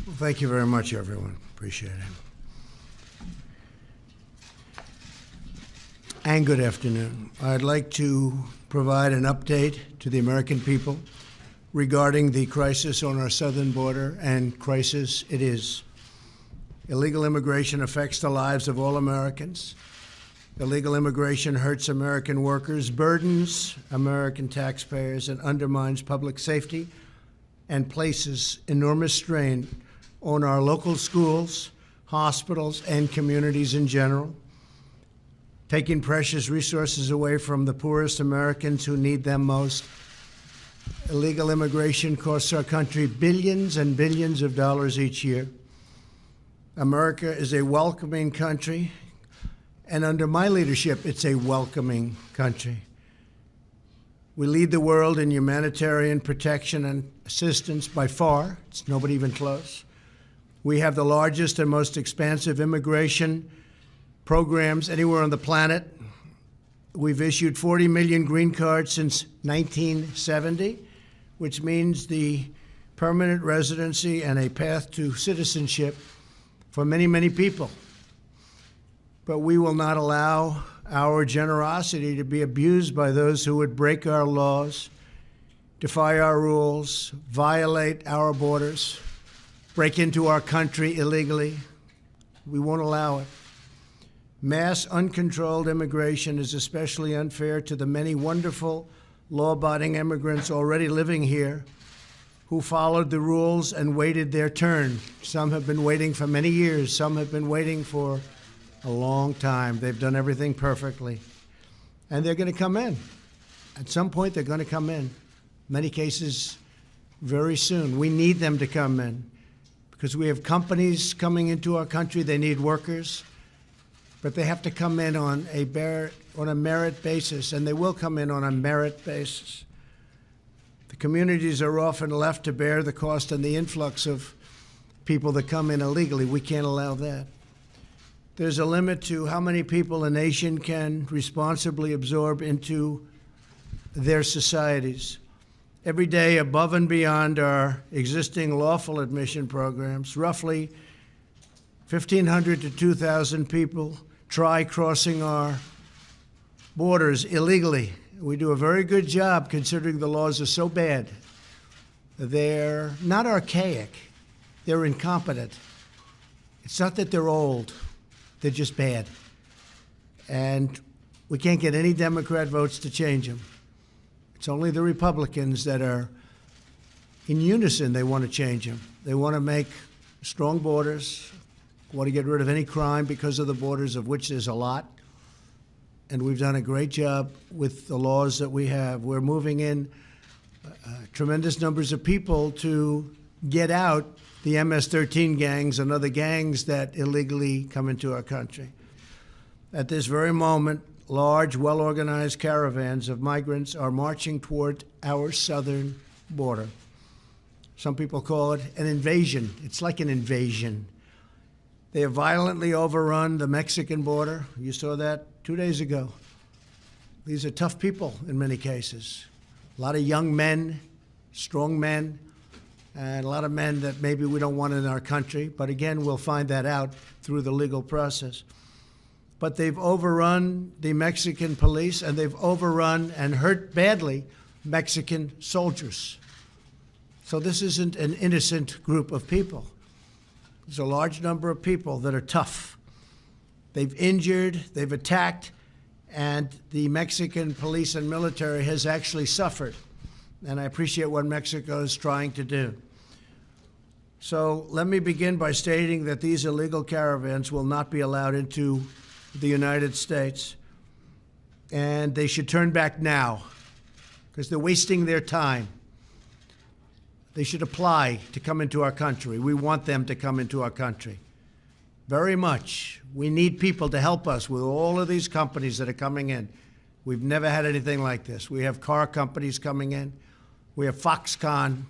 Well, thank you very much, everyone. Appreciate it. And good afternoon. I'd like to provide an update to the American people regarding the crisis on our southern border, and crisis it is. Illegal immigration affects the lives of all Americans. Illegal immigration hurts American workers, burdens American taxpayers, and undermines public safety and places enormous strain on our local schools, hospitals, and communities in general, taking precious resources away from the poorest Americans who need them most. Illegal immigration costs our country billions and billions of dollars each year. America is a welcoming country, and under my leadership, it's a welcoming country. We lead the world in humanitarian protection and assistance by far. It's nobody even close. We have the largest and most expansive immigration programs anywhere on the planet. We've issued 40 million green cards since 1970, which means the permanent residency and a path to citizenship for many, many people. But we will not allow our generosity to be abused by those who would break our laws, defy our rules, violate our borders, break into our country illegally. We won't allow it. Mass, uncontrolled immigration is especially unfair to the many wonderful, law-abiding immigrants already living here who followed the rules and waited their turn. Some have been waiting for many years. Some have been waiting for a long time. They've done everything perfectly. And they're going to come in. At some point, they're going to come in. Many cases, very soon. We need them to come in because we have companies coming into our country. They need workers, but they have to come in on a merit basis, and they will come in on a merit basis. The communities are often left to bear the cost and the influx of people that come in illegally. We can't allow that. There's a limit to how many people a nation can responsibly absorb into their societies. Every day, above and beyond our existing lawful admission programs, roughly 1,500 to 2,000 people try crossing our borders illegally. We do a very good job considering the laws are so bad. They're not archaic, they're incompetent. It's not that they're old, they're just bad. And we can't get any Democrat votes to change them. It's only the Republicans that are in unison. They want to change them. They want to make strong borders, want to get rid of any crime because of the borders, of which there's a lot. And we've done a great job with the laws that we have. We're moving in tremendous numbers of people to get out the MS-13 gangs and other gangs that illegally come into our country. At this very moment, large, well-organized caravans of migrants are marching toward our southern border. Some people call it an invasion. It's like an invasion. They have violently overrun the Mexican border. You saw that 2 days ago. These are tough people in many cases. A lot of young men, strong men, and a lot of men that maybe we don't want in our country. But again, we'll find that out through the legal process. But they've overrun the Mexican police, and they've overrun and hurt badly Mexican soldiers. So this isn't an innocent group of people. There's a large number of people that are tough. They've injured, they've attacked, and the Mexican police and military has actually suffered. And I appreciate what Mexico is trying to do. So let me begin by stating that these illegal caravans will not be allowed into the United States, and they should turn back now because they're wasting their time. They should apply to come into our country. We want them to come into our country very much. We need people to help us with all of these companies that are coming in. We've never had anything like this. We have car companies coming in. We have Foxconn,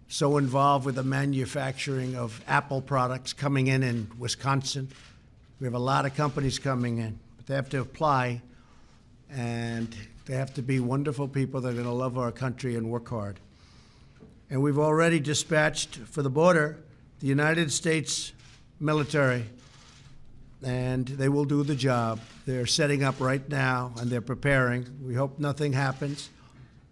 so involved with the manufacturing of Apple products, coming in Wisconsin. We have a lot of companies coming in, but they have to apply, and they have to be wonderful people that are going to love our country and work hard. And we've already dispatched for the border the United States military, and they will do the job. They're setting up right now, and they're preparing. We hope nothing happens,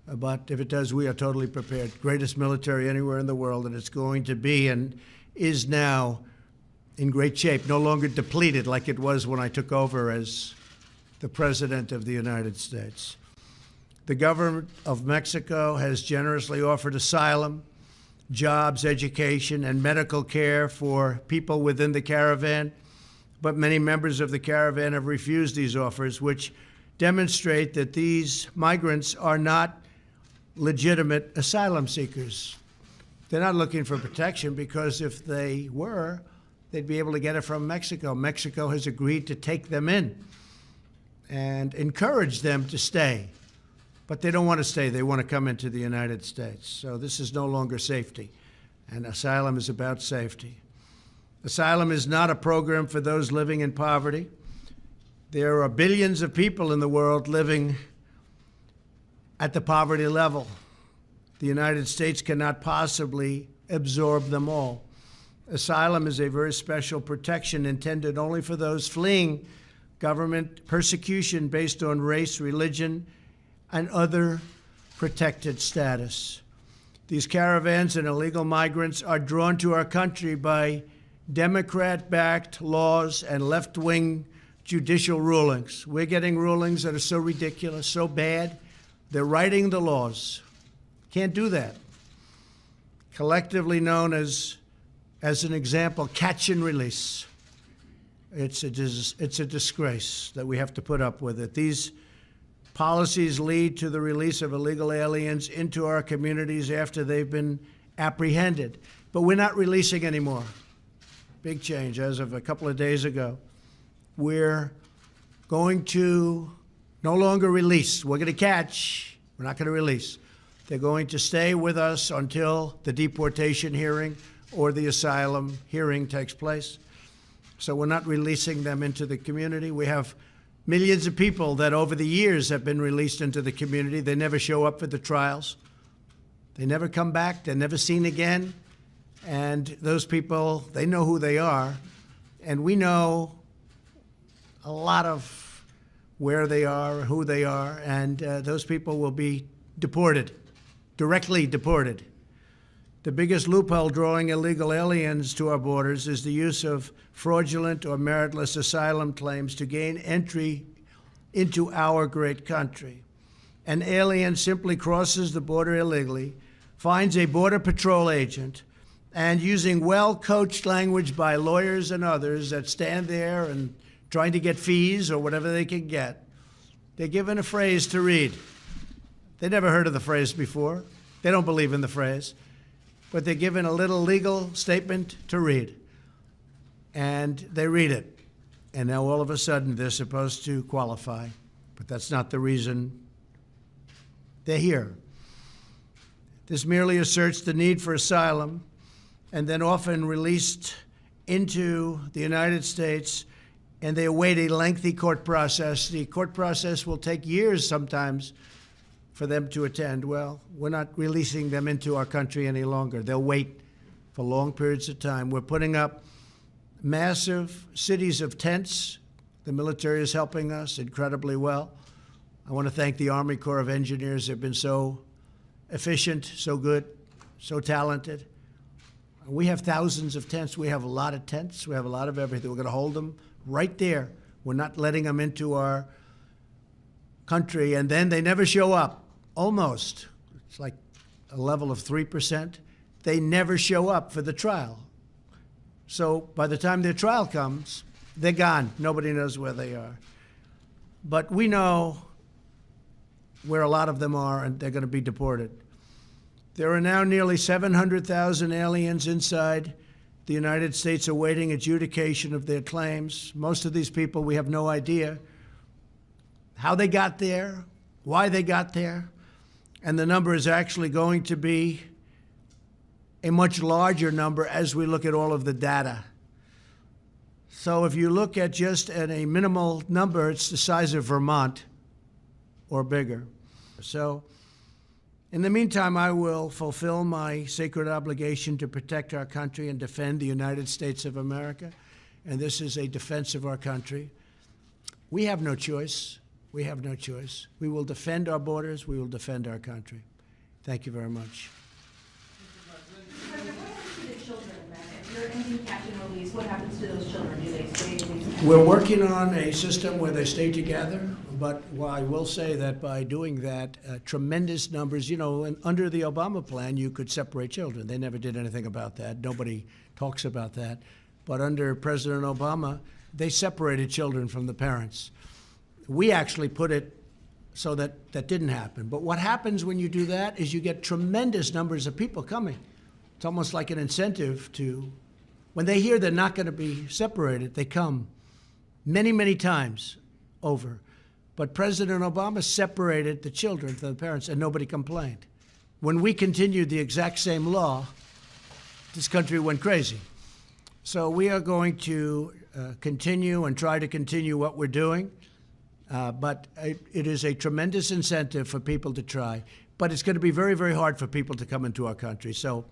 but if it does, we are totally prepared. Greatest military anywhere in the world, and it's going to be and is now in great shape, no longer depleted like it was when I took over as the President of the United States. The government of Mexico has generously offered asylum, jobs, education, and medical care for people within the Caravan, but many members of the Caravan have refused these offers, which demonstrate that these migrants are not legitimate asylum seekers. They're not looking for protection, because if they were, they'd be able to get it from Mexico. Mexico has agreed to take them in and encourage them to stay. But they don't want to stay. They want to come into the United States. So this is no longer safety, and asylum is about safety. Asylum is not a program for those living in poverty. There are billions of people in the world living at the poverty level. The United States cannot possibly absorb them all. Asylum is a very special protection intended only for those fleeing government persecution based on race, religion, and other protected status. These caravans and illegal migrants are drawn to our country by Democrat-backed laws and left-wing judicial rulings. We're getting rulings that are so ridiculous, so bad, they're writing the laws. Can't do that. Collectively known as an example, catch and release. It's a disgrace that we have to put up with it. These policies lead to the release of illegal aliens into our communities after they've been apprehended. But we're not releasing anymore. Big change as of a couple of days ago. We're going to no longer release. We're going to catch. We're not going to release. They're going to stay with us until the deportation hearing or the asylum hearing takes place. So we're not releasing them into the community. We have millions of people that over the years have been released into the community. They never show up for the trials. They never come back. They're never seen again. And those people, they know who they are. And we know a lot of where they are, who they are, and those people will be deported, directly deported. The biggest loophole drawing illegal aliens to our borders is the use of fraudulent or meritless asylum claims to gain entry into our great country. An alien simply crosses the border illegally, finds a Border Patrol agent, and using well-coached language by lawyers and others that stand there and trying to get fees or whatever they can get, they're given a phrase to read. They never heard of the phrase before. They don't believe in the phrase. But they're given a little legal statement to read. And they read it. And now all of a sudden they're supposed to qualify. But that's not the reason they're here. This merely asserts the need for asylum, and then often released into the United States, and they await a lengthy court process. The court process will take years sometimes for them to attend. Well, we're not releasing them into our country any longer. They'll wait for long periods of time. We're putting up massive cities of tents. The military is helping us incredibly well. I want to thank the Army Corps of Engineers. They've been so efficient, so good, so talented. We have thousands of tents. We have a lot of tents. We have a lot of everything. We're going to hold them right there. We're not letting them into our country, and then they never show up, almost. It's like a level of 3%. They never show up for the trial. So by the time their trial comes, they're gone. Nobody knows where they are. But we know where a lot of them are, and they're going to be deported. There are now nearly 700,000 aliens inside the United States awaiting adjudication of their claims. Most of these people, we have no idea how they got there, why they got there, and the number is actually going to be a much larger number as we look at all of the data. So if you look at just at a minimal number, it's the size of Vermont or bigger. So In the meantime, I will fulfill my sacred obligation to protect our country and defend the United States of America. And this is a defense of our country. We have no choice. We have no choice. We will defend our borders. We will defend our country. Thank you very much. What happens to the children then? If you're ending catch and release, what happens to those children? Do they stay released? We're working on a system where they stay together, but I will say that by doing that, tremendous numbers, you know, and under the Obama plan, you could separate children. They never did anything about that. Nobody talks about that. But under President Obama, they separated children from the parents. We actually put it so that that didn't happen. But what happens when you do that is you get tremendous numbers of people coming. It's almost like an incentive to, when they hear they're not going to be separated, they come many, many times over. But President Obama separated the children from the parents, and nobody complained. When we continued the exact same law, this country went crazy. So we are going to continue and try to continue what we're doing. But it is a tremendous incentive for people to try. But it's going to be very, very hard for people to come into our country. So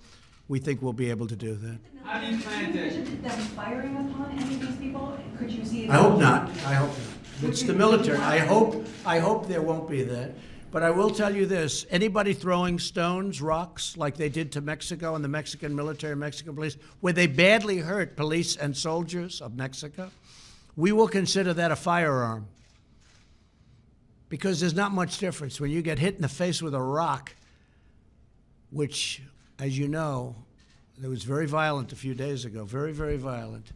we think we'll be able to do that. How do you plan to them firing upon any of these people? Could you see? I hope not. I hope not. It's the military. I hope there won't be that. But I will tell you this: anybody throwing stones, rocks, like they did to Mexico and the Mexican military, Mexican police, where they badly hurt police and soldiers of Mexico, we will consider that a firearm. Because there's not much difference when you get hit in the face with a rock, which, as you know, it was very violent a few days ago, very, very violent.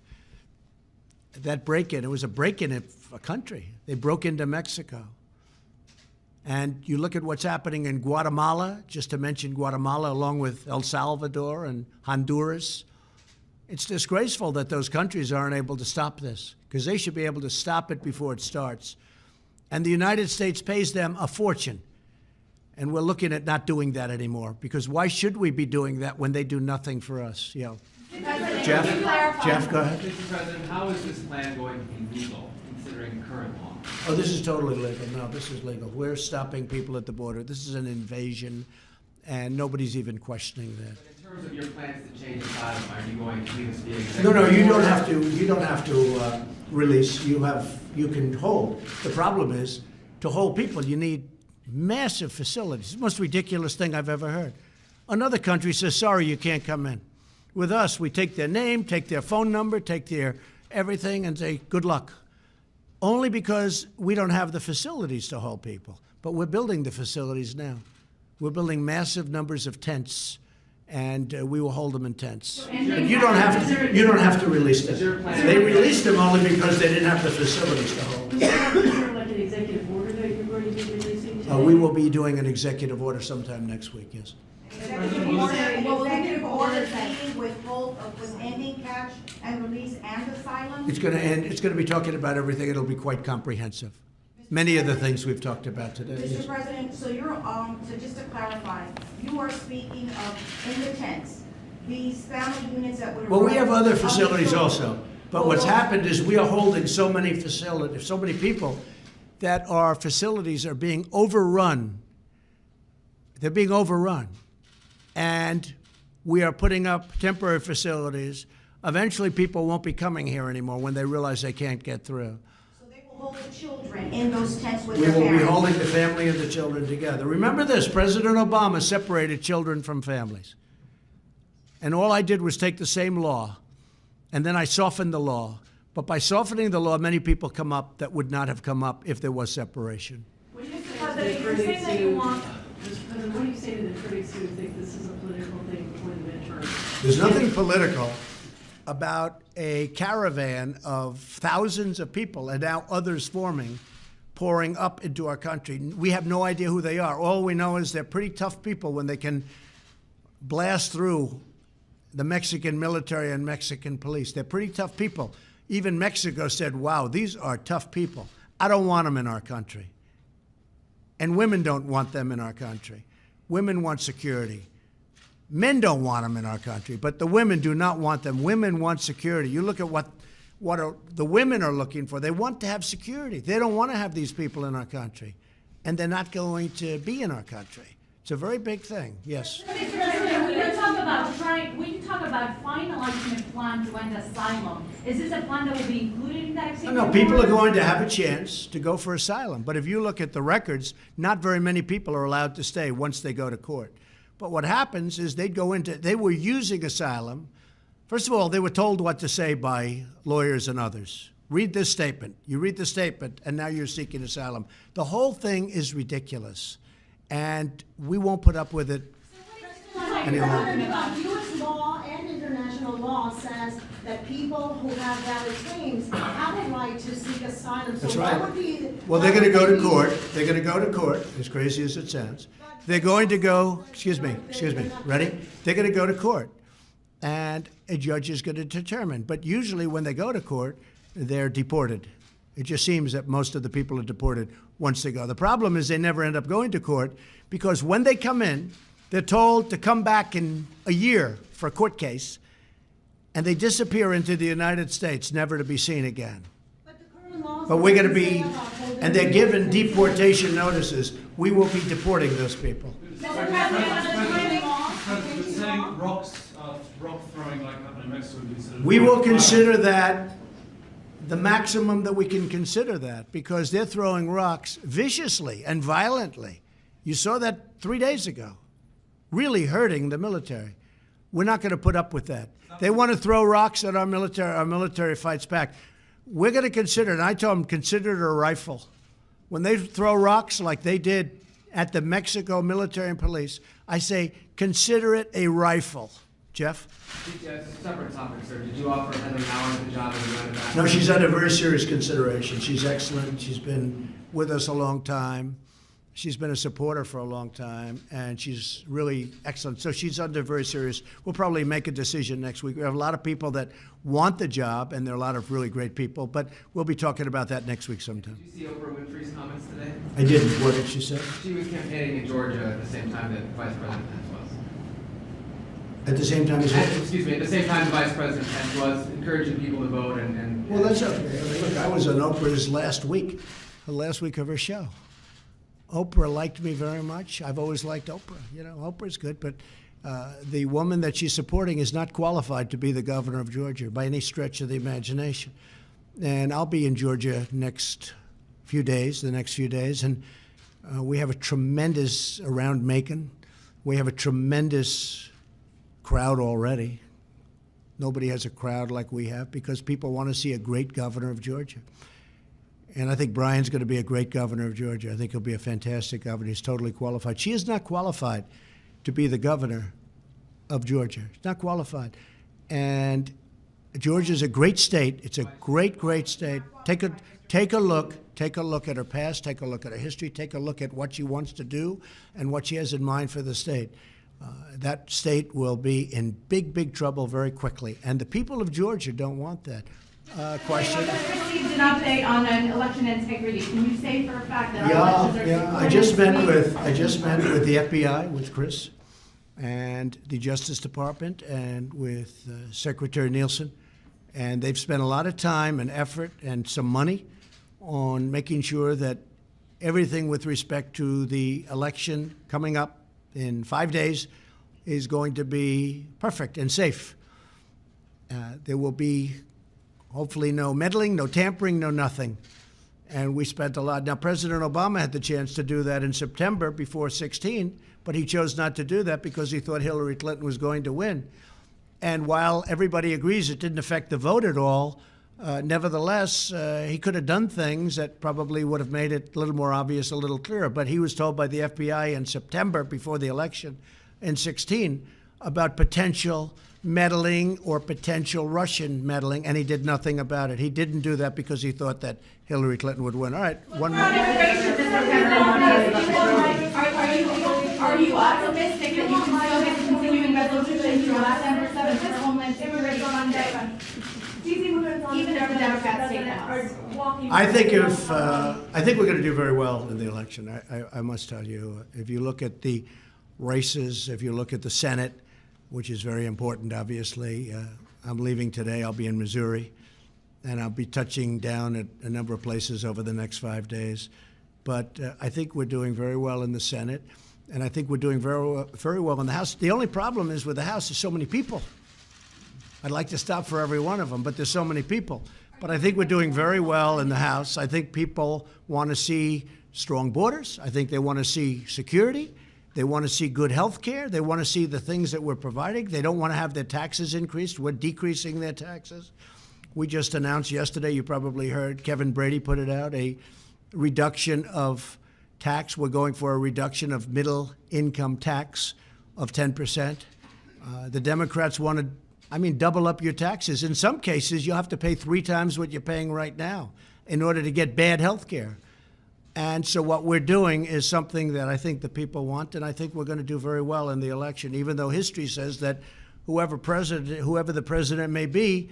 That break-in, it was a break-in of a country. They broke into Mexico. And you look at what's happening in Guatemala, just to mention Guatemala, along with El Salvador and Honduras. It's disgraceful that those countries aren't able to stop this, because they should be able to stop it before it starts. And the United States pays them a fortune. And we're looking at not doing that anymore, because why should we be doing that when they do nothing for us? You know. Jeff, go ahead. Mr. President, how is this plan going to be legal, considering current law? Oh, this is totally legal. No, this is legal. We're stopping people at the border. This is an invasion, and nobody's even questioning that. But in terms of your plans to change the title, are you going to leave this be executive? No, you don't have to. You don't have to release. You can hold. The problem is, to hold people, you need massive facilities. It's the most ridiculous thing I've ever heard. Another country says, sorry, you can't come in. With us, we take their name, take their phone number, take their everything, and say, good luck. Only because we don't have the facilities to hold people. But we're building the facilities now. We're building massive numbers of tents, and we will hold them in tents. And you don't have to release them. They released them only because they didn't have the facilities to hold them. Is there like an executive order that you're going to be releasing today? We will be doing an executive order sometime next week, yes. Executive order saying with ending catch and release and asylum? It's going to end. It's going to be talking about everything. It'll be quite comprehensive. Many of the things we've talked about today. Mr. Yes. President, so you're so just to clarify, you are speaking of in the tents, these family units that would. Well, we have other facilities also. But what's happened is we are holding so many facilities, so many people, that our facilities are being overrun. They're being overrun. And we are putting up temporary facilities. Eventually, people won't be coming here anymore when they realize they can't get through. So they will hold the children in those tents with We their will parents? be holding the family and the children together. Remember this, President Obama separated children from families. And all I did was take the same law, and then I softened the law. But by softening the law, many people come up that would not have come up if there was separation. What do you say to the critics who want? What do you say to the critics who think this is a political thing before the midterm? There's nothing political about a caravan of thousands of people, and now others forming, pouring up into our country. We have no idea who they are. All we know is they're pretty tough people when they can blast through the Mexican military and Mexican police. They're pretty tough people. Even Mexico said, wow, these are tough people. I don't want them in our country. And women don't want them in our country. Women want security. Men don't want them in our country, but the women do not want them. Women want security. You look at what the women are looking for. They want to have security. They don't want to have these people in our country. And they're not going to be in our country It's a very big thing, yes. Mr. President, when you talk about finalizing a plan to end asylum, is this a plan that will be included in that executive No, people are order? going to have a chance to go for asylum. But if you look at the records, not very many people are allowed to stay once they go to court. But what happens is they were using asylum. First of all, they were told what to say by lawyers and others. Read this statement. You read the statement, and now you're seeking asylum. The whole thing is ridiculous. And we won't put up with it any longer. U.S. law and international law says that people who have valid claims have a right to seek asylum. That's So right. what would be? Well, they're going to go to court. They're going to go to court, as crazy as it sounds. They're going to go, excuse me, ready? They're going to go to court, and a judge is going to determine. But usually when they go to court, they're deported. It just seems that most of the people are deported once they go. The problem is they never end up going to court because when they come in, they're told to come back in a year for a court case, and they disappear into the United States, never to be seen again. But the current laws. But we're going to say be, about holding and they're given people. deportation notices. We will be deporting those people. Mr. President, on the timing law, But saying rock throwing like happened in Mexico would be considered. We will consider that the maximum that we can consider that because they're throwing rocks viciously and violently. You saw that 3 days ago, really hurting the military. We're not going to put up with that. They want to throw rocks at our military fights back. We're going to consider it, and I told them, consider it a rifle. When they throw rocks like they did at the Mexico military and police, I say, consider it a rifle. Jeff? It's a separate topic, sir. Did you offer Heather Mauer the job as a running No, she's under very serious consideration. She's excellent. She's been with us a long time. She's been a supporter for a long time, and she's really excellent. So she's under very serious. We'll probably make a decision next week. We have a lot of people that want the job, and there are a lot of really great people, but we'll be talking about that next week sometime. Did you see Oprah Winfrey's comments today? I didn't. What did she say? She was campaigning in Georgia at the same time that Vice President Pence was. At the same time as Excuse me, at the same time Vice President Pence was encouraging people to vote and Well, that's okay. I mean, look, I was on Oprah's the last week of her show. Oprah liked me very much. I've always liked Oprah. You know, Oprah's good, but the woman that she's supporting is not qualified to be the governor of Georgia by any stretch of the imagination. And I'll be in Georgia the next few days, and we have a tremendous, around Macon, we have a tremendous crowd already. Nobody has a crowd like we have because people want to see a great governor of Georgia. And I think Brian's going to be a great governor of Georgia. I think he'll be a fantastic governor. He's totally qualified. She is not qualified to be the governor of Georgia. She's not qualified. And Georgia's a great state. It's a great, great state. Take a look at her past, take a look at her history, take a look at what she wants to do and what she has in mind for the state. That state will be in big, big trouble very quickly. And the people of Georgia don't want that. Question? We just received an update on an election integrity. Can you say for a fact that our elections are Yeah. I just met with the FBI, with Chris, and the Justice Department, and with Secretary Nielsen, and they've spent a lot of time and effort and some money on making sure that everything with respect to the election coming up in 5 days is going to be perfect and safe. There will be hopefully no meddling, no tampering, no nothing. And we spent a lot. Now, President Obama had the chance to do that in September before 16, but he chose not to do that because he thought Hillary Clinton was going to win. And while everybody agrees it didn't affect the vote at all, nevertheless, he could have done things that probably would have made it a little more obvious, a little clearer. But he was told by the FBI in September, before the election in 16, about potential meddling or potential Russian meddling, and he did nothing about it. He didn't do that because he thought that Hillary Clinton would win. All right, one more. Are you optimistic that you can still get continuing resolutions through December 7th for Homeland Security Monday? Even if the Democrats take the House? I think we're going to do very well in the election. I must tell you, if you look at the races, if you look at the Senate, which is very important, obviously. I'm leaving today. I'll be in Missouri, and I'll be touching down at a number of places over the next 5 days. But I think we're doing very well in the Senate. And I think we're doing very well in the House. The only problem is with the House, there's so many people. I'd like to stop for every one of them, but there's so many people. But I think we're doing very well in the House. I think people want to see strong borders. I think they want to see security. They want to see good health care. They want to see the things that we're providing. They don't want to have their taxes increased. We're decreasing their taxes. We just announced yesterday, you probably heard, Kevin Brady put it out, a reduction of tax. We're going for a reduction of middle income tax of 10%. The Democrats want to, double up your taxes. In some cases, you'll have to pay 3 times what you're paying right now in order to get bad health care. And so what we're doing is something that I think the people want, and I think we're going to do very well in the election, even though history says that whoever the president may be,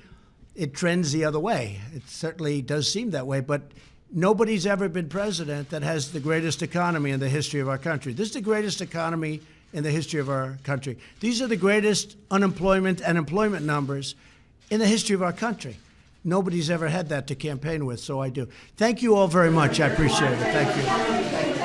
it trends the other way. It certainly does seem that way, but nobody's ever been president that has the greatest economy in the history of our country. This is the greatest economy in the history of our country. These are the greatest unemployment and employment numbers in the history of our country. Nobody's ever had that to campaign with, so I do. Thank you all very much. I appreciate it. Thank you.